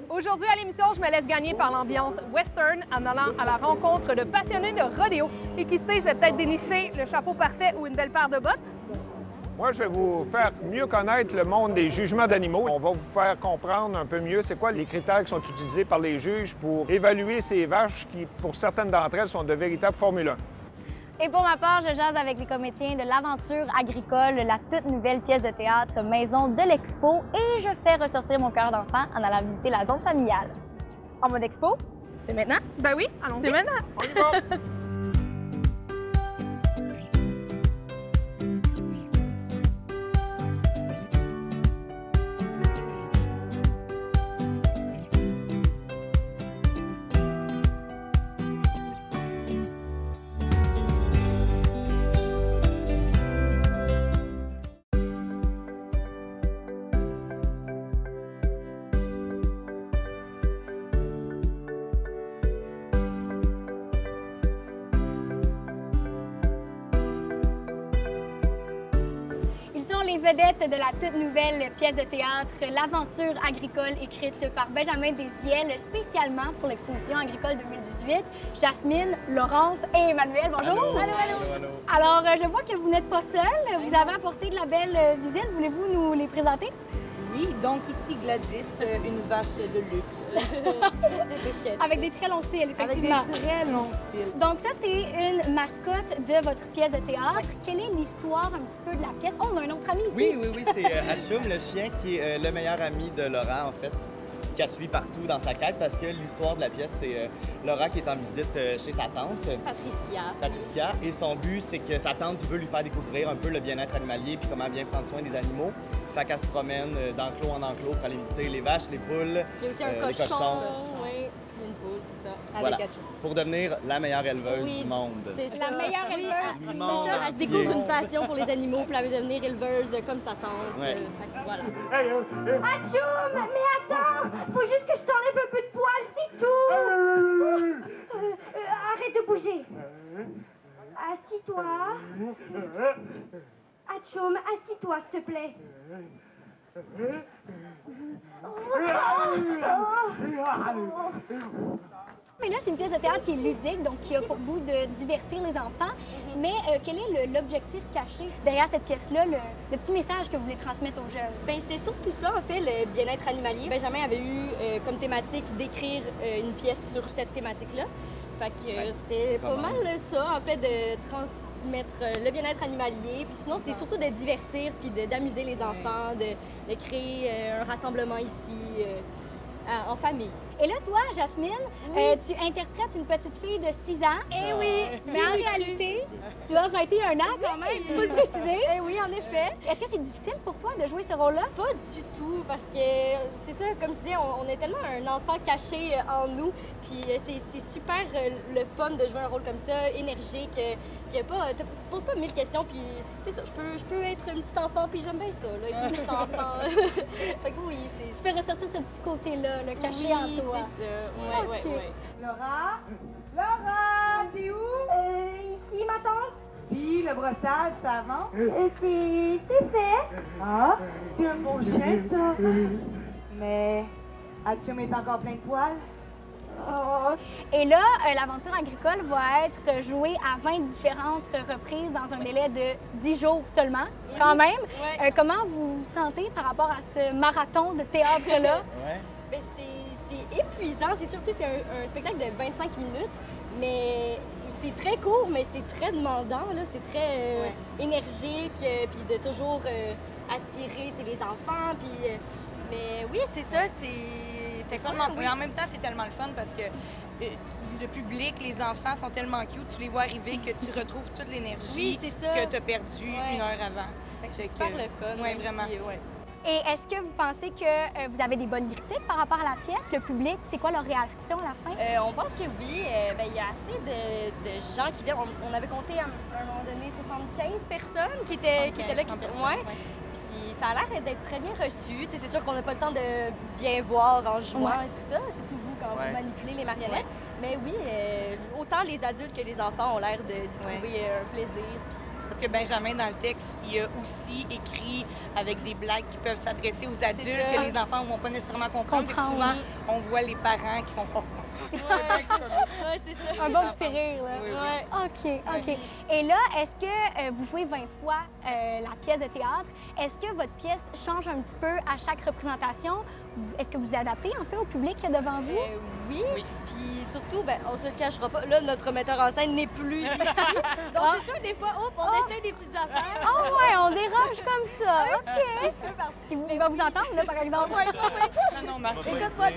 Aujourd'hui à l'émission, je me laisse gagner par l'ambiance western en allant à la rencontre de passionnés de rodéo. Et qui sait, je vais peut-être dénicher le chapeau parfait ou une belle paire de bottes. Moi, je vais vous faire mieux connaître le monde des jugements d'animaux. On va vous faire comprendre un peu mieux c'est quoi les critères qui sont utilisés par les juges pour évaluer ces vaches qui, pour certaines d'entre elles, sont de véritables Formule 1. Et pour ma part, je jase avec les comédiens de l'Aventure agricole, la toute nouvelle pièce de théâtre Maison de l'Expo, et je fais ressortir mon cœur d'enfant en allant visiter la zone familiale. En mode expo, c'est maintenant? Ben oui, allons-y. C'est maintenant! On y va! Les vedettes de la toute nouvelle pièce de théâtre L'Aventure agricole, écrite par Benjamin Desiel spécialement pour l'exposition agricole 2018. Jasmine, Laurence et Emmanuel, bonjour! Allô. Allô, allô. Allô. Alors, je vois que vous n'êtes pas seuls. Vous avez apporté de la belle visite. Voulez-vous nous les présenter? Oui, donc ici Gladys, une vache de luxe. Avec des très longs cils, effectivement. Avec des très longs cils. Donc ça, c'est une mascotte de votre pièce de théâtre. Quelle est l'histoire un petit peu de la pièce? Oh, on a un autre ami ici! Oui, c'est Hatchoum, le chien, qui est le meilleur ami de Laura, en fait, qui la suit partout dans sa quête, parce que l'histoire de la pièce, c'est Laura qui est en visite chez sa tante, Patricia, et son but, c'est que sa tante veut lui faire découvrir un peu le bien-être animalier puis comment bien prendre soin des animaux. Fait qu'elle se promène d'enclos en enclos pour aller visiter les vaches, les poules, il y a aussi un les cochon, cochons. Oui, il y a une poule, c'est ça, avec Voilà, Hatchoum. pour devenir la meilleure éleveuse Oui, du monde. C'est ça. La meilleure Oui, éleveuse c'est du monde ça, elle se entier. découvre une passion pour les animaux, puis elle veut devenir éleveuse comme sa tante. Ouais. Fait que voilà. Atchoum! Mais attends! Faut juste que je t'enlève un peu de poils, c'est tout! Arrête de bouger! Assis-toi! Atchoum, assis-toi, s'il te plaît! Mais là, c'est une pièce de théâtre qui est ludique, donc qui a pour but de divertir les enfants. Mais quel est l'objectif caché derrière cette pièce-là, le petit message que vous voulez transmettre aux jeunes? Ben, c'était surtout ça, en fait, le bien-être animalier. Benjamin avait eu comme thématique d'écrire une pièce sur cette thématique-là. Fait que c'était pas mal ça, en fait, de transmettre le bien-être animalier. Puis sinon, c'est surtout de divertir puis d'amuser les enfants, de créer un rassemblement ici en famille. Et là, toi, Jasmine, tu interprètes une petite fille de 6 ans. Eh oui! Mais en réalité, tu as 21 ans quand même, il faut le préciser. Eh oui, en effet. Est-ce que c'est difficile pour toi de jouer ce rôle-là? Pas du tout, parce que c'est ça, comme je disais, on est tellement un enfant caché en nous, puis c'est super le fun de jouer un rôle comme ça, énergique, tu te poses pas 1000 questions, puis c'est ça, je peux être une petite enfant, puis j'aime bien ça, là, être une petite enfant. Fait que oui, c'est... Tu fais ressortir ce petit côté-là, le caché en toi. Oui, c'est ça, ouais. Laura? Laura, t'es où? Ici, ma tante? Puis le brossage, ça avance? C'est fait. Ah, c'est un bon chien, ça. Mais Hatchoum est encore plein de poils. Oh. Et là, l'aventure agricole va être jouée à 20 différentes reprises dans un délai de 10 jours seulement, quand même. Ouais. Comment vous vous sentez par rapport à ce marathon de théâtre-là? Ouais. Ben, c'est épuisant, c'est sûr, c'est un spectacle de 25 minutes, mais c'est très court, mais c'est très demandant, là, c'est très énergique, puis de toujours attirer les enfants, puis... mais oui, c'est ça, c'est tellement... En même temps, c'est tellement le fun parce que le public, les enfants sont tellement cute, tu les vois arriver que tu retrouves toute l'énergie que tu as perdue une heure avant. C'est super le fun. Oui, vraiment. Et est-ce que vous pensez que vous avez des bonnes critiques par rapport à la pièce? Le public, c'est quoi leur réaction à la fin? On pense que oui. Il y a assez de gens qui viennent. On avait compté à un moment donné 75 personnes qui étaient là. Puis ça a l'air d'être très bien reçu. C'est sûr qu'on n'a pas le temps de bien voir en jouant et tout ça. Surtout vous quand vous manipulez les marionnettes. Mais oui, autant les adultes que les enfants ont l'air d'y trouver un plaisir. que Benjamin, dans le texte, il a aussi écrit avec des blagues qui peuvent s'adresser aux adultes, que les enfants ne vont pas nécessairement comprendre. Fait que souvent, on voit les parents qui font c'est ça. Un bon petit rire, là. Oui, oui. Ouais. OK. Et là, est-ce que vous jouez 20 fois la pièce de théâtre? Est-ce que votre pièce change un petit peu à chaque représentation? Est-ce que vous adaptez, en fait, au public qui est devant vous? Oui. Puis surtout, ben, on se le cachera pas, là, notre metteur en scène n'est plus ici. Donc, c'est sûr, des fois, on essaie des petites affaires. Oh ouais, on déroge comme ça. OK. Il va vous entendre, là, par exemple. Non, Marc. Écoute-moi.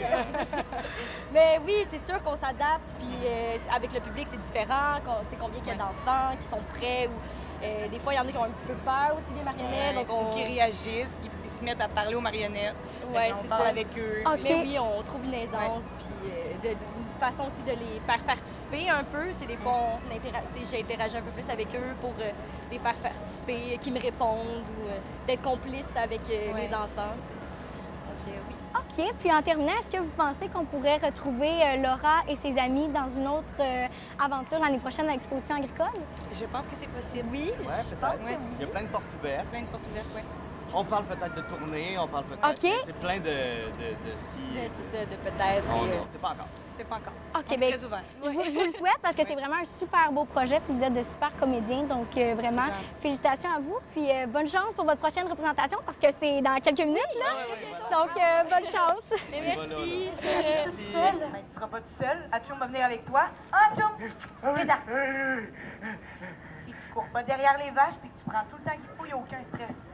Mais oui, c'est sûr qu'on s'adapte, puis avec le public, c'est différent. Tu sais, combien il y a d'enfants qui sont prêts, ou des fois, il y en a qui ont un petit peu peur aussi des marionnettes. Donc Ou qui réagissent, qui se mettent à parler aux marionnettes. Ouais, on c'est parle ça. avec eux. OK. Mais oui, on trouve une aisance, puis une façon aussi de les faire participer un peu. Tu sais, des fois, j'ai interagi un peu plus avec eux pour les faire participer, qu'ils me répondent, ou d'être complice avec les enfants. Donc, oui. OK. Puis en terminant, est-ce que vous pensez qu'on pourrait retrouver Laura et ses amis dans une autre aventure l'année prochaine à l'exposition agricole? Je pense que c'est possible. Oui, Ouais, peut-être. Ouais. Il y a plein de portes ouvertes. Plein de portes ouvertes, oui. On parle peut-être de tournée, on parle peut-être... OK. C'est plein de si... c'est ça, de peut-être. On sait pas encore. C'est pas encore. OK, On est bien, très ouvert. je vous le souhaite parce que c'est vraiment un super beau projet puis vous êtes de super comédiens. Donc, vraiment, C'est gentil. félicitations à vous. Puis, bonne chance pour votre prochaine représentation parce que c'est dans quelques minutes, là. Donc, bonne chance. Mais merci. Toute seule? Ben, tu seras pas tout seul. Atchoum va venir avec toi. Ah, Atchoum! Viens là. Si tu cours pas derrière les vaches puis que tu prends tout le temps qu'il faut, il n'y a aucun stress.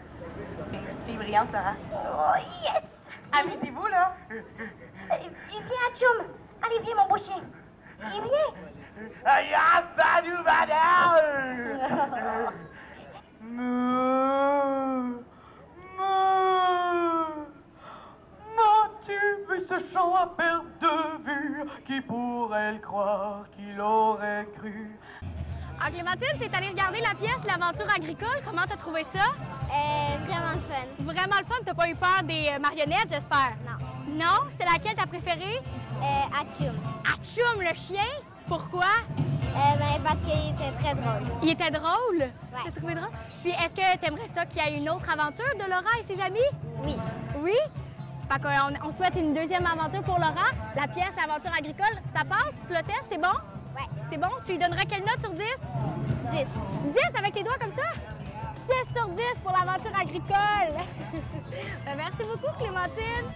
T'es une petite fille brillante, Laura. Oh, yes! Amusez-vous, là. Il vient, Atchoum! Allez, viens, mon beau chien! Il vient! M'as-tu vu ce chant à perte de vue? Qui pourrait le croire, qui l'aurait cru? Alors, Clémentine, t'es allée regarder la pièce L'Aventure agricole. Comment t'as trouvé ça? Vraiment le fun. Vraiment le fun. T'as pas eu peur des marionnettes, j'espère? Non. Non? C'était laquelle ta préférée? Atchoum. Atchoum, le chien? Pourquoi? Ben, parce qu'il était très drôle. Il était drôle? Ouais. T'as trouvé drôle? Puis, est-ce que t'aimerais ça qu'il y ait une autre aventure de Laura et ses amis? Oui. Oui? Fait qu'on souhaite une deuxième aventure pour Laura. La pièce L'Aventure agricole, ça passe? Le test, c'est bon? Ouais. C'est bon? Tu lui donneras quelle note sur 10? 10. 10 avec tes doigts comme ça? 10 sur 10 pour l'aventure agricole! Ben, merci beaucoup, Clémentine!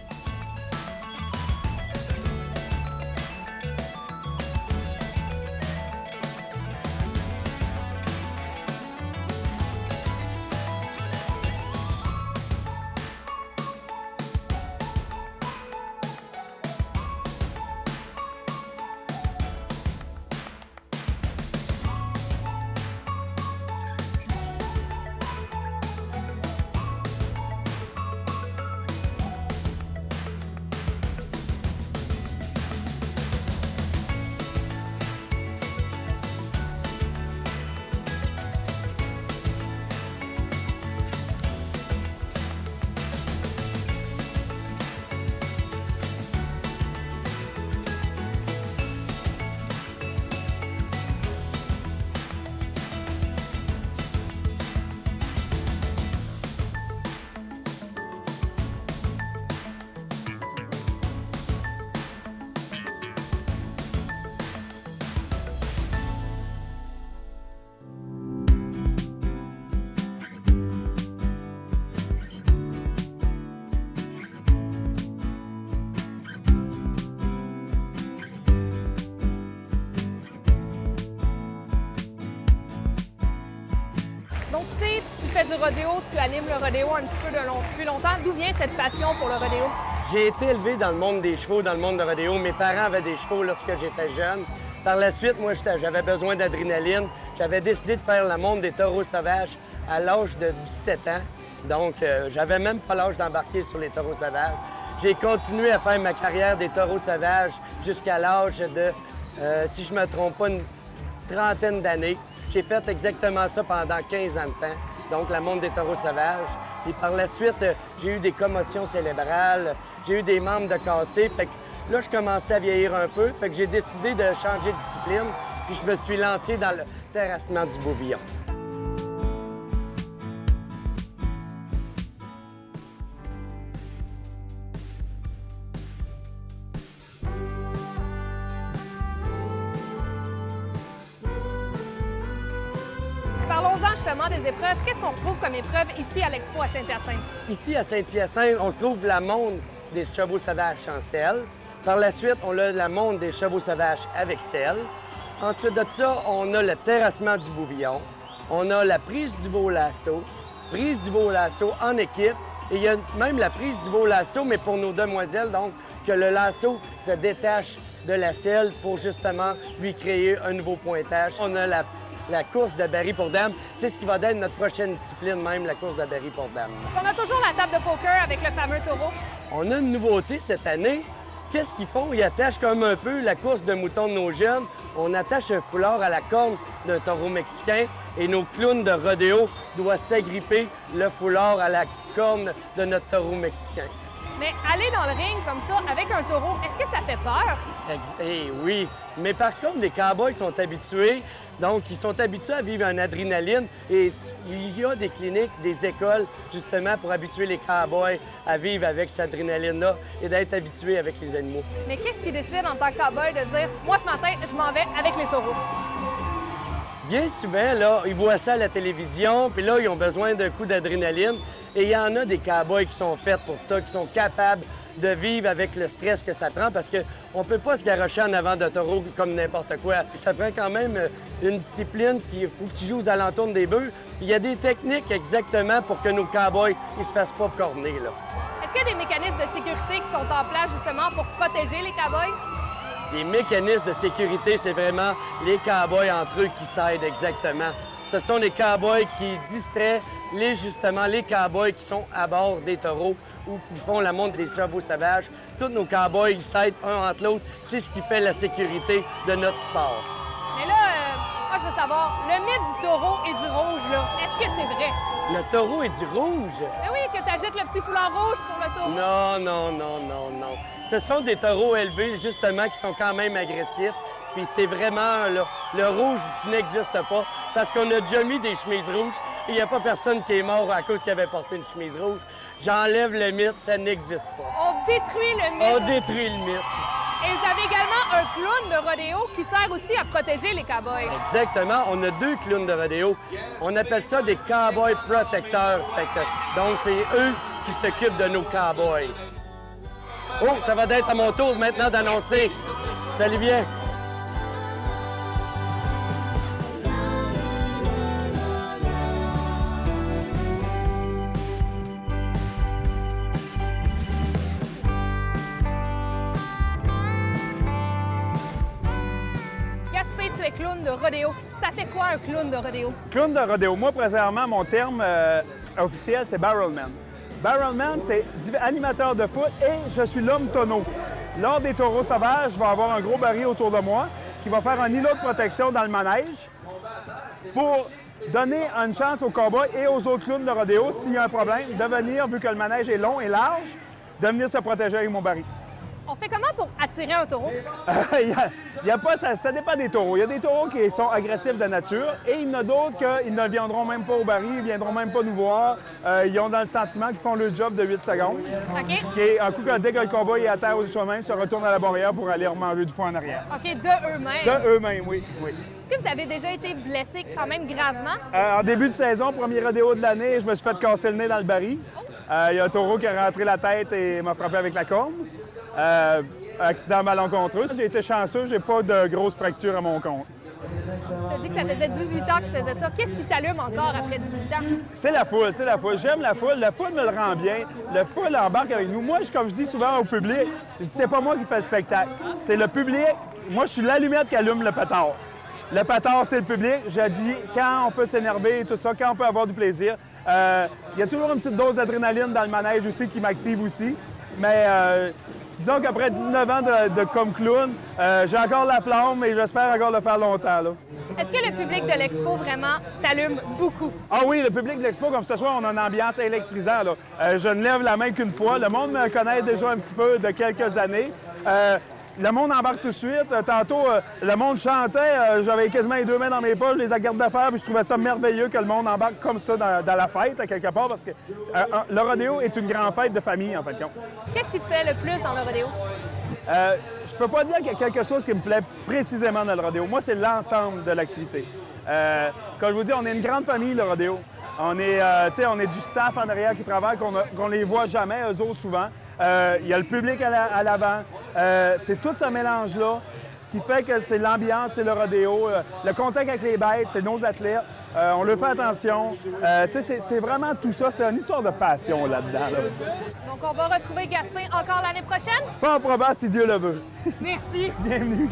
Donc, tu sais, tu fais du rodéo, tu animes le rodéo un petit peu plus longtemps. D'où vient cette passion pour le rodéo? J'ai été élevé dans le monde des chevaux, dans le monde de rodéo. Mes parents avaient des chevaux lorsque j'étais jeune. Par la suite, moi, j'avais besoin d'adrénaline. J'avais décidé de faire le monde des taureaux sauvages à l'âge de 17 ans. Donc, j'avais même pas l'âge d'embarquer sur les taureaux sauvages. J'ai continué à faire ma carrière des taureaux sauvages jusqu'à l'âge de, si je me trompe pas, une trentaine d'années. J'ai fait exactement ça pendant 15 ans de temps, donc le monde des taureaux sauvages. Et par la suite, j'ai eu des commotions cérébrales, j'ai eu des membres de cassés. Fait que là, je commençais à vieillir un peu, fait que j'ai décidé de changer de discipline, puis je me suis lancé dans le terrassement du bourvillon. justement des épreuves. Qu'est-ce qu'on retrouve comme épreuve ici à l'Expo à Saint-Hyacinthe? Ici, à Saint-Hyacinthe, on se trouve la montre des chevaux sauvages sans selle. Par la suite, on a la montre des chevaux sauvages avec selle. Ensuite de ça, on a le terrassement du bouvillon. On a la prise du veau lasso, prise du veau lasso en équipe. Et il y a même la prise du veau lasso, mais pour nos demoiselles, donc, que le lasso se détache de la selle pour justement lui créer un nouveau pointage. On a la course de baril pour dames. C'est ce qui va être notre prochaine discipline, même la course de baril pour dames. On a toujours la table de poker avec le fameux taureau. On a une nouveauté cette année. Qu'est-ce qu'ils font? Ils attachent comme un peu la course de moutons de nos jeunes. On attache un foulard à la corne d'un taureau mexicain et nos clowns de rodéo doivent s'agripper le foulard à la corne de notre taureau mexicain. Mais aller dans le ring comme ça, avec un taureau, est-ce que ça fait peur? Eh oui, mais par contre, les cowboys sont habitués, donc ils sont habitués à vivre en adrénaline et il y a des cliniques, des écoles, justement, pour habituer les cowboys à vivre avec cette adrénaline-là et d'être habitués avec les animaux. Mais qu'est-ce qui décide en tant que cowboy de dire « Moi, ce matin, je m'en vais avec les taureaux ». Bien souvent, là, ils voient ça à la télévision, puis là, ils ont besoin d'un coup d'adrénaline. Et il y en a des cowboys qui sont faits pour ça, qui sont capables de vivre avec le stress que ça prend, parce qu'on ne peut pas se garrocher en avant de taureau comme n'importe quoi. Ça prend quand même une discipline qu'il faut que tu joues aux alentours des bœufs. Il y a des techniques exactement pour que nos cowboys ne se fassent pas corner, là. Est-ce qu'il y a des mécanismes de sécurité qui sont en place justement pour protéger les cowboys? Les mécanismes de sécurité, c'est vraiment les cowboys entre eux qui s'aident exactement. Ce sont les cowboys qui distraient justement les cowboys qui sont à bord des taureaux ou qui font la montre des chevaux sauvages. Tous nos cowboys, ils s'aident un entre l'autre. C'est ce qui fait la sécurité de notre sport. Mais là, moi, je veux savoir, le mythe du taureau et du rouge, là, est-ce que c'est vrai? Le taureau et du rouge? Ben oui, que tu achètes le petit foulard rouge pour le taureau. Non, non, non, non, non. Ce sont des taureaux élevés, justement, qui sont quand même agressifs. Puis c'est vraiment, là, le rouge n'existe pas parce qu'on a déjà mis des chemises rouges et il n'y a pas personne qui est mort à cause qu'il avait porté une chemise rouge. J'enlève le mythe, ça n'existe pas. On détruit le mythe. On détruit le mythe. Et vous avez également un clown de rodéo qui sert aussi à protéger les cowboys. Exactement. On a 2 clowns de rodéo. On appelle ça des cowboys protecteurs. Donc, c'est eux qui s'occupent de nos cowboys. Oh, ça va être à mon tour maintenant d'annoncer. Salut bien. Tu es clown de rodéo. Ça fait quoi un clown de rodéo? Clown de rodéo. Moi, présentement, mon terme officiel, c'est barrelman. Barrelman, c'est animateur de foot et je suis l'homme tonneau. Lors des taureaux sauvages, je vais avoir un gros baril autour de moi qui va faire un îlot de protection dans le manège pour donner une chance aux cowboys et aux autres clowns de rodéo, s'il y a un problème, de venir, vu que le manège est long et large, de venir se protéger avec mon baril. On fait comment pour attirer un taureau? Ça dépend des taureaux. Il y a des taureaux qui sont agressifs de nature et il y en a d'autres qui ne viendront même pas au baril, ils ne viendront même pas nous voir. Ils ont dans le sentiment qu'ils font le job de 8 secondes. OK. Un coup, dès que le cowboy est à terre soi-même, se retourne à la barrière pour aller remanger du foin en arrière. OK, de eux-mêmes? De eux-mêmes, oui. Est-ce que vous avez déjà été blessé quand même gravement? En début de saison, premier rodéo de l'année, je me suis fait casser le nez dans le baril. Il y a un taureau qui a rentré la tête et m'a frappé avec la corne. Accident malencontreux. J'ai été chanceux, j'ai pas de grosses fractures à mon compte. Tu as dit que ça faisait 18 ans que tu faisais ça. Qu'est-ce qui t'allume encore après 18 ans? C'est la foule, c'est la foule. J'aime la foule. La foule me le rend bien. La foule embarque avec nous. Moi, comme je dis souvent au public, c'est pas moi qui fais le spectacle. C'est le public. Moi, je suis l'allumette qui allume le pétard. Le pétard, c'est le public. Je dis quand on peut s'énerver et tout ça, quand on peut avoir du plaisir. Il y a toujours une petite dose d'adrénaline dans le manège aussi qui m'active aussi. Mais disons qu'après 19 ans comme clown, j'ai encore la flamme et j'espère encore le faire longtemps. Est-ce que le public de l'Expo vraiment t'allume beaucoup? Ah oui, le public de l'Expo, comme ce soir, on a une ambiance électrisante. Je ne lève la main qu'une fois. Le monde me connaît déjà un petit peu de quelques années. Le monde embarque tout de suite. Tantôt, le monde chantait. J'avais quasiment les 2 mains dans mes poches, les gardes d'affaires, puis je trouvais ça merveilleux que le monde embarque comme ça dans la fête, à quelque part, parce que le rodéo est une grande fête de famille, en fait. Qu'est-ce qui te plaît le plus dans le rodéo? Je peux pas dire qu'il y a quelque chose qui me plaît précisément dans le rodéo. Moi, c'est l'ensemble de l'activité. Comme je vous dis, on est une grande famille, le rodéo. On est du staff en arrière qui travaille, qu'on les voit jamais, eux autres, souvent. Il y a le public à l'avant. C'est tout ce mélange-là qui fait que c'est l'ambiance, c'est le rodéo. Le contact avec les bêtes, c'est nos athlètes. On leur fait attention. C'est vraiment tout ça. C'est une histoire de passion là-dedans. Là. Donc, on va retrouver Gaspin encore l'année prochaine? Pas probable si Dieu le veut. Merci. Bienvenue.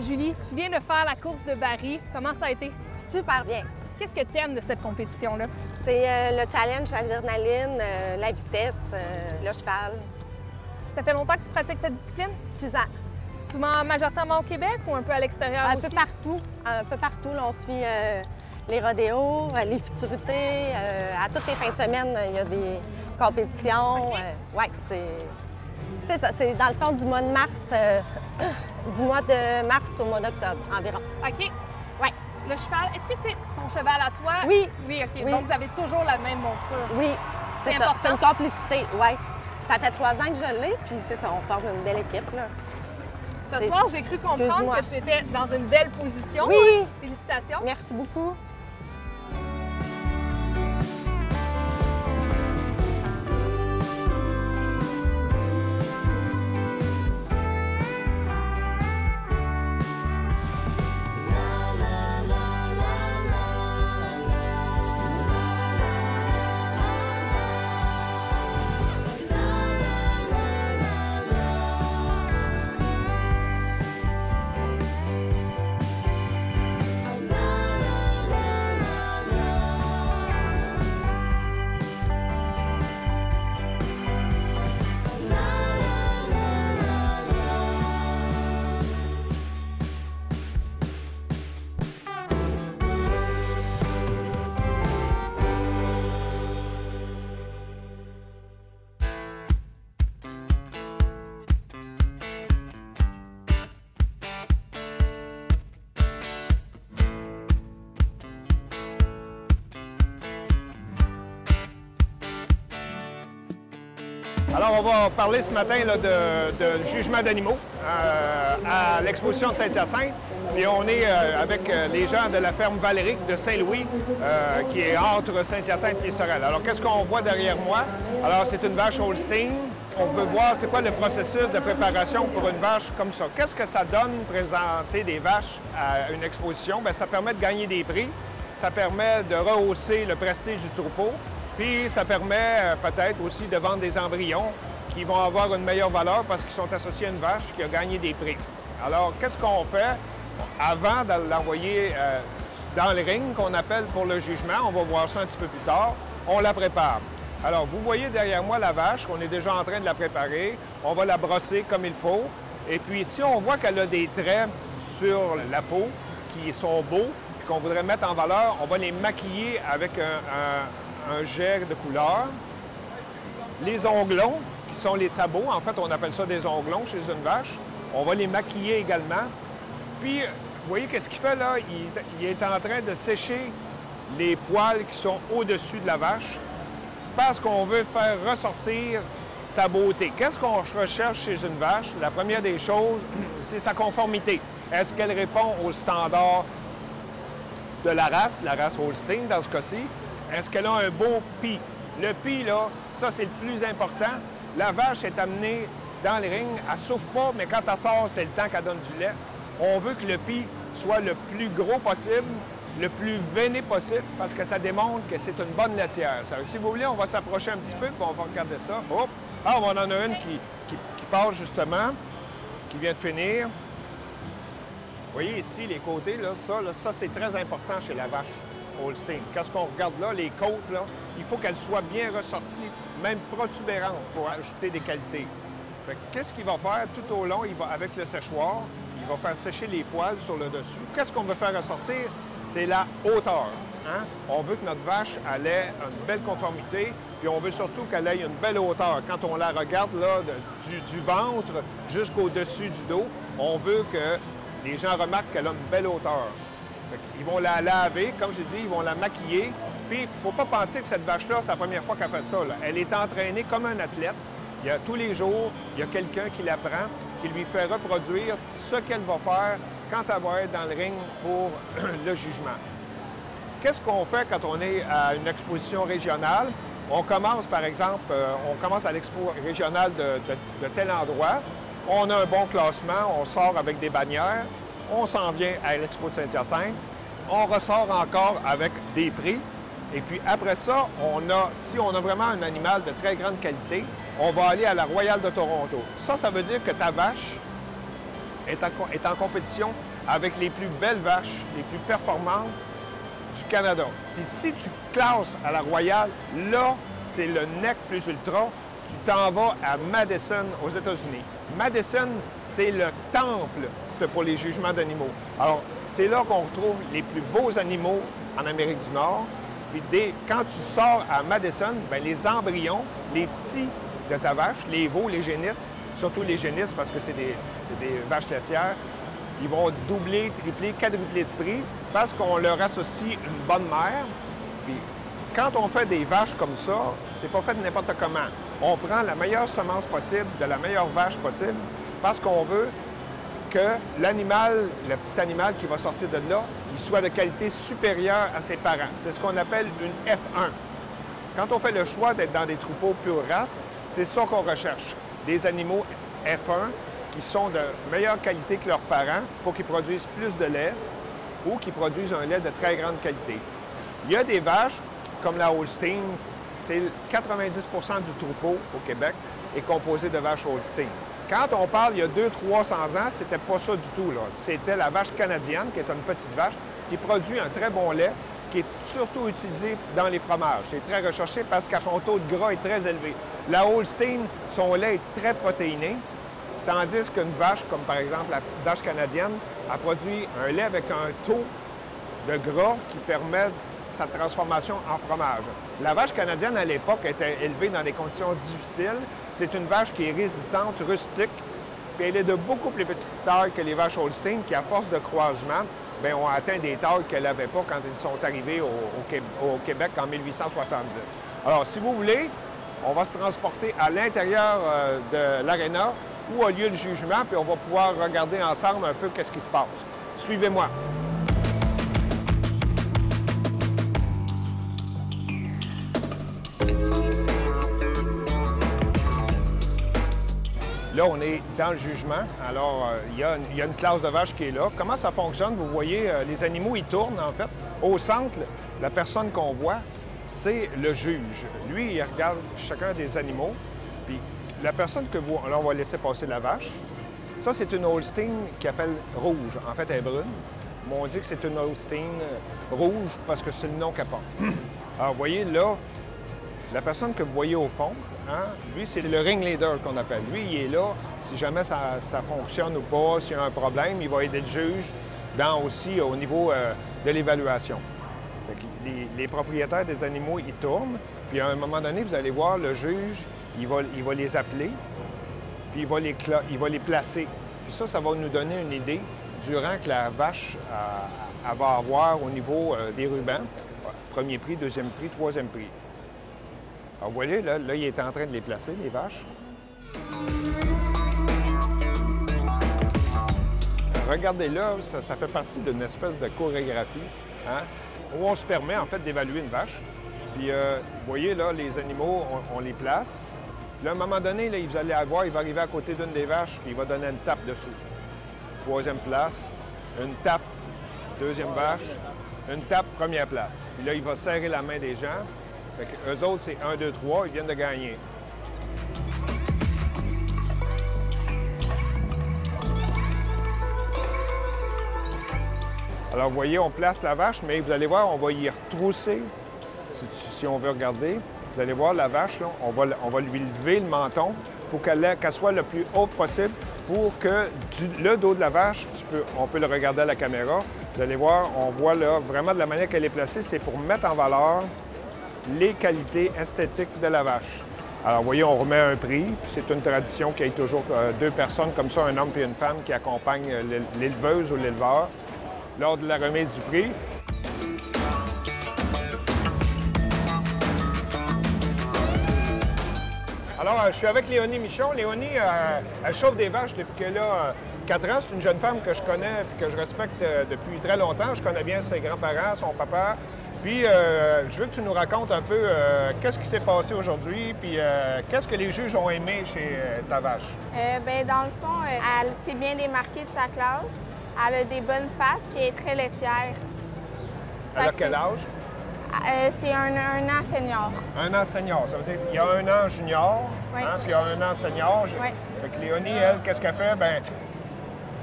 Julie, tu viens de faire la course de Barry. Comment ça a été? Super bien. Qu'est-ce que tu aimes de cette compétition-là? C'est le challenge, l'adrénaline, la vitesse, le cheval. Ça fait longtemps que tu pratiques cette discipline? 6 ans. Souvent majoritairement au Québec ou un peu à l'extérieur aussi? Un peu partout. Un peu partout. Là, on suit les rodéos, les futurités. À toutes les fins de semaine, il y a des compétitions. Okay. Oui, c'est ça. C'est dans le fond du mois de mars, du mois de mars au mois d'octobre environ. OK. Oui. Le cheval, est-ce que c'est ton cheval à toi? Oui. Oui, OK. Oui. Donc, vous avez toujours la même monture. Oui, c'est ça. C'est une complicité, oui. Ça fait 3 ans que je l'ai, puis c'est ça, on forme une belle équipe, là. Ce soir, j'ai cru comprendre que tu étais dans une belle position. Oui. Félicitations. Merci beaucoup. Alors, on va parler ce matin là, de jugement d'animaux à l'exposition de Saint-Hyacinthe. Et on est avec les gens de la ferme Valérique de Saint-Louis, qui est entre Saint-Hyacinthe et Sorel. Alors, qu'est-ce qu'on voit derrière moi? Alors, c'est une vache Holstein. On peut voir c'est quoi le processus de préparation pour une vache comme ça. Qu'est-ce que ça donne présenter des vaches à une exposition? Bien, ça permet de gagner des prix. Ça permet de rehausser le prestige du troupeau. Puis ça permet peut-être aussi de vendre des embryons qui vont avoir une meilleure valeur parce qu'ils sont associés à une vache qui a gagné des prix. Alors, qu'est-ce qu'on fait avant de l'envoyer dans le ring qu'on appelle pour le jugement? On va voir ça un petit peu plus tard. On la prépare. Alors, vous voyez derrière moi la vache, on est déjà en train de la préparer. On va la brosser comme il faut. Et puis, si on voit qu'elle a des traits sur la peau qui sont beaux et qu'on voudrait mettre en valeur, on va les maquiller avec un jet de couleur. Les onglons, qui sont les sabots, en fait, on appelle ça des onglons chez une vache. On va les maquiller également. Puis, vous voyez qu'est-ce qu'il fait là? Il est en train de sécher les poils qui sont au-dessus de la vache parce qu'on veut faire ressortir sa beauté. Qu'est-ce qu'on recherche chez une vache? La première des choses, c'est sa conformité. Est-ce qu'elle répond aux standards de la race Holstein dans ce cas-ci? Est-ce qu'elle a un beau pis? Le pis, là, ça, c'est le plus important. La vache est amenée dans le ring, elle ne souffre pas, mais quand elle sort, c'est le temps qu'elle donne du lait. On veut que le pis soit le plus gros possible, le plus veiné possible, parce que ça démontre que c'est une bonne laitière. Ça, si vous voulez, on va s'approcher un petit peu, puis on va regarder ça. Hop! Ah, on en a une qui passe justement, qui vient de finir. Vous voyez ici, les côtés, là, ça c'est très important chez la vache Holstein. Qu'est-ce qu'on regarde là, les côtes, là, il faut qu'elles soient bien ressorties, même protubérantes, pour ajouter des qualités. Qu'est-ce qu'il va faire tout au long? Avec le séchoir, il va faire sécher les poils sur le dessus. Qu'est-ce qu'on veut faire ressortir? C'est la hauteur. hein? On veut que notre vache elle ait une belle conformité, puis on veut surtout qu'elle ait une belle hauteur. Quand on la regarde là, du ventre jusqu'au-dessus du dos, on veut que les gens remarquent qu'elle a une belle hauteur. Ils vont la laver, comme j'ai dit, ils vont la maquiller. Puis, il ne faut pas penser que cette vache-là, c'est la première fois qu'elle fait ça, là. Elle est entraînée comme un athlète. Il y a, tous les jours, il y a quelqu'un qui la prend, qui lui fait reproduire ce qu'elle va faire quand elle va être dans le ring pour le jugement. Qu'est-ce qu'on fait quand on est à une exposition régionale? On commence, par exemple, on commence à l'expo régionale de tel endroit. On a un bon classement, on sort avec des bannières. On s'en vient à l'expo de Saint-Hyacinthe. On ressort encore avec des prix. Et puis après ça, si on a vraiment un animal de très grande qualité, on va aller à la Royale de Toronto. Ça veut dire que ta vache est en compétition avec les plus belles vaches, les plus performantes du Canada. Puis si tu classes à la Royale, là, c'est le nec plus ultra. Tu t'en vas à Madison, aux États-Unis. Madison, c'est le temple pour les jugements d'animaux. Alors, c'est là qu'on retrouve les plus beaux animaux en Amérique du Nord. Puis quand tu sors à Madison, bien, les embryons, les petits de ta vache, les veaux, les génisses, surtout les génisses parce que c'est des vaches laitières, ils vont doubler, tripler, quadrupler de prix parce qu'on leur associe une bonne mère. Puis quand on fait des vaches comme ça, c'est pas fait n'importe comment. On prend la meilleure semence possible, de la meilleure vache possible, parce qu'on veut que l'animal, le petit animal qui va sortir de là, il soit de qualité supérieure à ses parents. C'est ce qu'on appelle une F1. Quand on fait le choix d'être dans des troupeaux pure race, c'est ça qu'on recherche. Des animaux F1 qui sont de meilleure qualité que leurs parents pour qu'ils produisent plus de lait ou qu'ils produisent un lait de très grande qualité. Il y a des vaches, comme la Holstein, c'est 90 du troupeau au Québec est composé de vaches Holstein. Quand on parle il y a 200-300 ans, c'était pas ça du tout, là. C'était la vache canadienne, qui est une petite vache, qui produit un très bon lait, qui est surtout utilisé dans les fromages. C'est très recherché parce que son taux de gras est très élevé. La Holstein, son lait est très protéiné, tandis qu'une vache, comme par exemple la petite vache canadienne, a produit un lait avec un taux de gras qui permet sa transformation en fromage. La vache canadienne, à l'époque, était élevée dans des conditions difficiles. C'est une vache qui est résistante, rustique, puis elle est de beaucoup plus petite taille que les vaches Holstein qui, à force de croisement, bien, ont atteint des tailles qu'elles n'avaient pas quand ils sont arrivés au Québec en 1870. Alors, si vous voulez, on va se transporter à l'intérieur de l'aréna ou au lieu de jugement, puis on va pouvoir regarder ensemble un peu qu'est-ce qui se passe. Suivez-moi. Là, on est dans le jugement. Alors, il y a une classe de vaches qui est là. Comment ça fonctionne? Vous voyez, les animaux, ils tournent, en fait. Au centre, la personne qu'on voit, c'est le juge. Lui, il regarde chacun des animaux. Puis, la personne que vous... Là, on va laisser passer la vache. Ça, c'est une Holstein qui appelle rouge. En fait, elle est brune. Mais on dit que c'est une Holstein rouge parce que c'est le nom qu'elle porte. Alors, vous voyez, là, la personne que vous voyez au fond, hein, lui, c'est le ringleader qu'on appelle. Lui, il est là. Si jamais ça fonctionne ou pas, s'il y a un problème, il va aider le juge aussi au niveau de l'évaluation. Les propriétaires des animaux, ils tournent. Puis à un moment donné, vous allez voir, le juge, il va les appeler, puis il va les placer. Puis ça va nous donner une idée du rang que la vache elle va avoir au niveau des rubans. Premier prix, deuxième prix, troisième prix. Alors, vous voyez, là, il est en train de les placer, les vaches. Regardez là, ça fait partie d'une espèce de chorégraphie, hein, où on se permet, en fait, d'évaluer une vache. Puis, vous voyez, là, les animaux, on les place. Là, à un moment donné, là, vous allez voir, il va arriver à côté d'une des vaches, puis il va donner une tape dessus. Troisième place, une tape, deuxième vache, une tape, première place. Puis là, il va serrer la main des gens. Fait qu'eux autres, c'est 1, 2, 3, ils viennent de gagner. Alors, vous voyez, on place la vache, mais vous allez voir, on va y retrousser, si on veut regarder. Vous allez voir, la vache, là, on va lui lever le menton pour qu'elle soit le plus haute possible pour que le dos de la vache, on peut le regarder à la caméra, Vous allez voir, on voit là vraiment de la manière qu'elle est placée, c'est pour mettre en valeur les qualités esthétiques de la vache. Alors, vous voyez, on remet un prix. C'est une tradition qu'il y ait toujours deux personnes comme ça, un homme et une femme, qui accompagnent l'éleveuse ou l'éleveur lors de la remise du prix. Alors, je suis avec Léonie Michon. Léonie, elle chauffe des vaches depuis qu'elle a 4 ans. C'est une jeune femme que je connais et que je respecte depuis très longtemps. Je connais bien ses grands-parents, son papa. Puis, je veux que tu nous racontes un peu qu'est-ce qui s'est passé aujourd'hui, puis qu'est-ce que les juges ont aimé chez ta vache? Bien, dans le fond, elle s'est bien démarquée de sa classe. Elle a des bonnes pattes, puis elle est très laitière. Elle a quel âge? C'est un an senior. Un an senior. Ça veut dire qu'il y a un an junior, oui. Puis il y a un an senior. Oui. Fait que Léonie, elle, qu'est-ce qu'elle fait? Bien,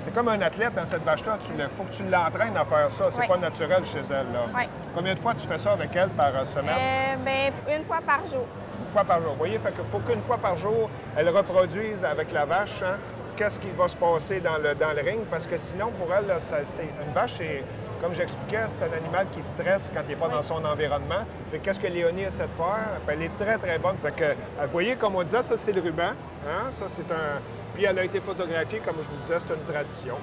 c'est comme un athlète dans cette vache-là. Il faut que tu l'entraînes à faire ça. C'est oui. pas naturel chez elle. Là. Oui. Combien de fois tu fais ça avec elle par semaine? Bien, une fois par jour. Une fois par jour. Vous voyez, fait qu'il faut qu'une fois par jour, elle reproduise avec la vache qu'est-ce qui va se passer dans le ring. Parce que sinon, pour elle, une vache, c'est... Comme j'expliquais, c'est un animal qui stresse quand il n'est pas dans son environnement. Qu'est-ce que Léonie essaie de faire? Elle est très, très bonne. Fait que, vous voyez, comme on disait, ça, c'est le ruban. Ça, c'est un... Puis elle a été photographiée, comme je vous disais, c'est une tradition.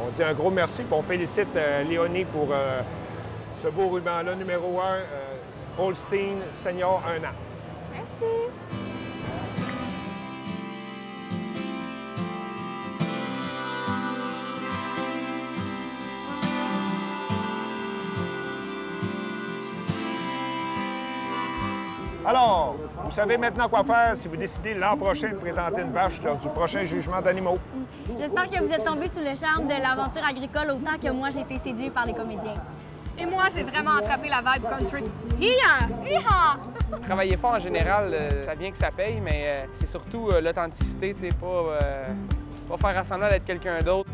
On dit un gros merci, puis on félicite Léonie pour ce beau ruban-là, numéro 1, Holstein Senior 1 an. Merci. Alors, vous savez maintenant quoi faire si vous décidez l'an prochain de présenter une vache lors du prochain jugement d'animaux. J'espère que vous êtes tombés sous le charme de l'aventure agricole autant que moi j'ai été séduit par les comédiens. Et moi, j'ai vraiment attrapé la vibe country. Hi-ha! Hi-ha! Travailler fort en général, ça vient que ça paye, mais c'est surtout l'authenticité, tu sais, pas faire semblant d'être quelqu'un d'autre.